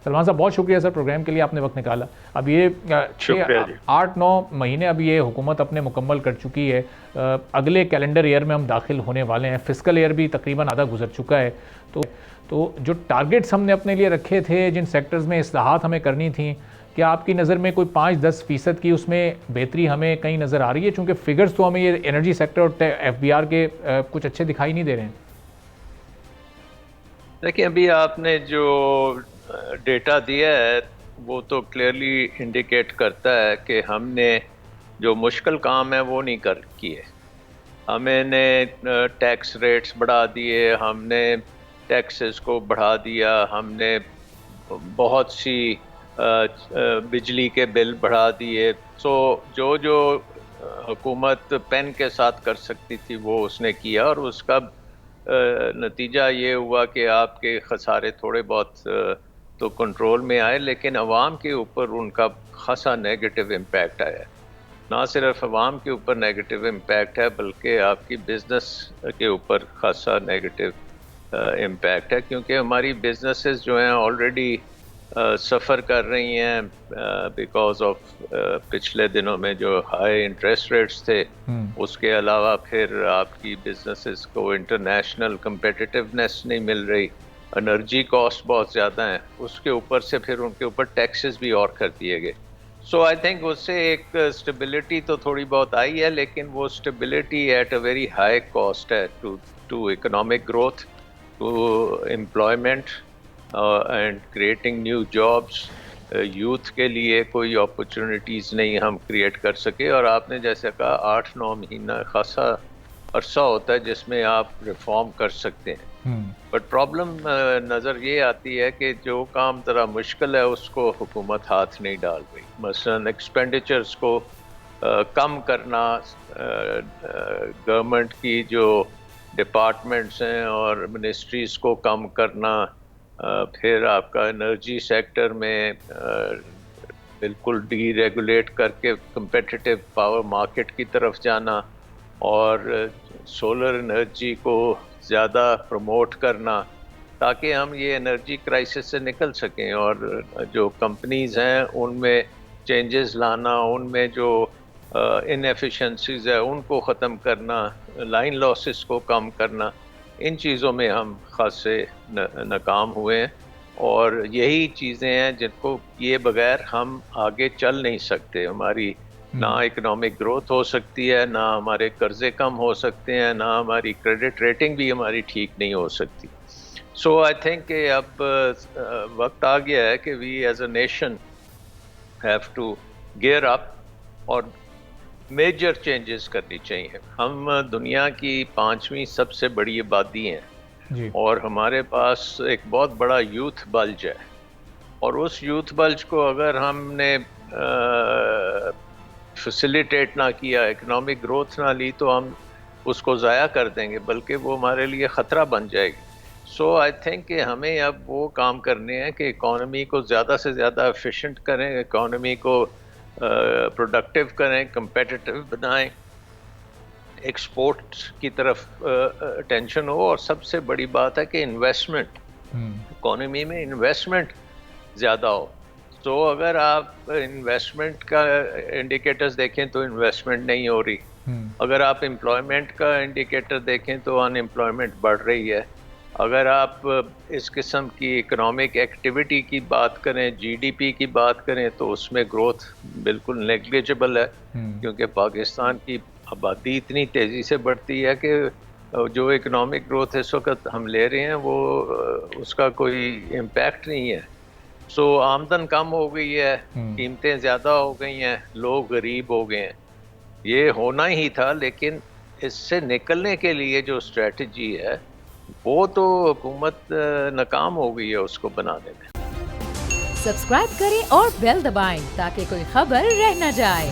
سلمان صاحب بہت شکریہ سر پروگرام کے لیے آپ نے وقت نکالا. اب یہ 8-9 مہینے اب یہ حکومت اپنے مکمل کر چکی ہے, اگلے کیلنڈر ایئر میں ہم داخل ہونے والے ہیں, فسکل ایئر بھی تقریباً آدھا گزر چکا ہے. تو جو ٹارگیٹس ہم نے اپنے لیے رکھے تھے, جن سیکٹرز میں اصلاحات ہمیں کرنی تھیں, کیا آپ کی نظر میں کوئی 5-10% کی اس میں بہتری ہمیں کہیں نظر آ رہی ہے؟ چونکہ فگرز تو ہمیں یہ انرجی سیکٹر اور ایف بی آر کے کچھ اچھے دکھائی نہیں دے رہے ہیں. دیکھیں ابھی آپ نے جو ڈیٹا دیا ہے وہ تو کلیئرلی انڈیکیٹ کرتا ہے کہ ہم نے جو مشکل کام ہے وہ نہیں کیے. ہمیں نے ٹیکس ریٹس بڑھا دیے, ہم نے ٹیکسز کو بڑھا دیا, ہم نے بہت سی بجلی کے بل بڑھا دیے. سو جو حکومت پین کے ساتھ کر سکتی تھی وہ اس نے کیا, اور اس کا نتیجہ یہ ہوا کہ آپ کے خسارے تھوڑے بہت تو کنٹرول میں آئے, لیکن عوام کے اوپر ان کا خاصا نیگیٹو امپیکٹ آیا. نہ صرف عوام کے اوپر نیگیٹو امپیکٹ ہے بلکہ آپ کی بزنس کے اوپر خاصا نیگیٹو امپیکٹ ہے, کیونکہ ہماری بزنسز جو ہیں آلریڈی سفر کر رہی ہیں بیکاز آف پچھلے دنوں میں جو ہائی انٹرسٹ ریٹس تھے. اس کے علاوہ پھر آپ کی بزنسز کو انٹرنیشنل کمپیٹیٹیونیس نہیں مل رہی, انرجی کاسٹ بہت زیادہ ہیں, اس کے اوپر سے پھر ان کے اوپر ٹیکسز بھی اور کر دیے گئے. سو آئی تھنک اس سے ایک اسٹیبلٹی تو تھوڑی بہت آئی ہے, لیکن وہ stability at a very high cost ہے to economic growth, to employment and creating new jobs. Youth کے لیے کوئی اپرچونٹیز نہیں ہم کریٹ کر سکے. اور آپ نے جیسے کہا 8-9 مہینہ خاصا عرصہ ہوتا ہے جس میں آپ ریفارم کر سکتے ہیں, بٹ پرابلم نظر یہ آتی ہے کہ جو کام ذرا مشکل ہے اس کو حکومت ہاتھ نہیں ڈال رہی. مثلا ایکسپینڈیچرز کو کم کرنا, گورنمنٹ کی جو ڈپارٹمنٹس ہیں اور منسٹریز کو کم کرنا, پھر آپ کا انرجی سیکٹر میں بالکل ڈی ریگولیٹ کر کے کمپیٹیٹیو پاور مارکیٹ کی طرف جانا, اور سولر انرجی کو زیادہ پروموٹ کرنا تاکہ ہم یہ انرجی کرائسس سے نکل سکیں, اور جو کمپنیز ہیں ان میں چینجز لانا, ان میں جو انیفیشنسیز ہے ان کو ختم کرنا, لائن لاسز کو کم کرنا. ان چیزوں میں ہم خاصے ناکام ہوئے ہیں, اور یہی چیزیں ہیں جن کو کیے بغیر ہم آگے چل نہیں سکتے. ہماری نہ اکنامک گروتھ ہو سکتی ہے, نہ ہمارے قرضے کم ہو سکتے ہیں, نہ ہماری کریڈٹ ریٹنگ بھی ہماری ٹھیک نہیں ہو سکتی. سو آئی تھنک کہ اب وقت آ گیا ہے کہ we as a nation have to gear up اور میجر چینجز کرنی چاہیے. ہم دنیا کی 5ویں سب سے بڑی آبادی ہیں, اور ہمارے پاس ایک بہت بڑا یوتھ بلج ہے, اور اس یوتھ بلج کو اگر ہم نے فیسیلیٹیٹ نہ کیا, اکنامک گروتھ نہ لی, تو ہم اس کو ضائع کر دیں گے, بلکہ وہ ہمارے لیے خطرہ بن جائے گی. سو آئی تھنک کہ ہمیں اب وہ کام کرنے ہیں کہ اکانومی کو زیادہ سے زیادہ ایفیشینٹ کریں, اکانومی کو پروڈکٹیو کریں, کمپیٹیٹیو بنائیں, ایکسپورٹ کی طرف اٹینشن ہو, اور سب سے بڑی بات ہے کہ انویسٹمنٹ, اکانومی میں انویسٹمنٹ زیادہ ہو. تو اگر آپ انویسٹمنٹ کا انڈیکیٹرز دیکھیں تو انویسٹمنٹ نہیں ہو رہی, اگر آپ امپلائمنٹ کا انڈیکیٹر دیکھیں تو ان امپلائمنٹ بڑھ رہی ہے, اگر آپ اس قسم کی اکنامک ایکٹیویٹی کی بات کریں, جی ڈی پی کی بات کریں, تو اس میں گروتھ بالکل نیگلیجبل ہے, کیونکہ پاکستان کی آبادی اتنی تیزی سے بڑھتی ہے کہ جو اکنامک گروتھ اس وقت ہم لے رہے ہیں وہ اس کا کوئی امپیکٹ نہیں ہے. سو آمدن کم ہو گئی ہے, قیمتیں زیادہ ہو گئی ہیں, لوگ غریب ہو گئے ہیں. یہ ہونا ہی تھا, لیکن اس سے نکلنے کے لیے جو اسٹریٹجی ہے وہ تو حکومت ناکام ہو گئی ہے اس کو بنانے میں. سبسکرائب کریں اور بیل دبائیں تاکہ کوئی خبر رہ نہ جائے.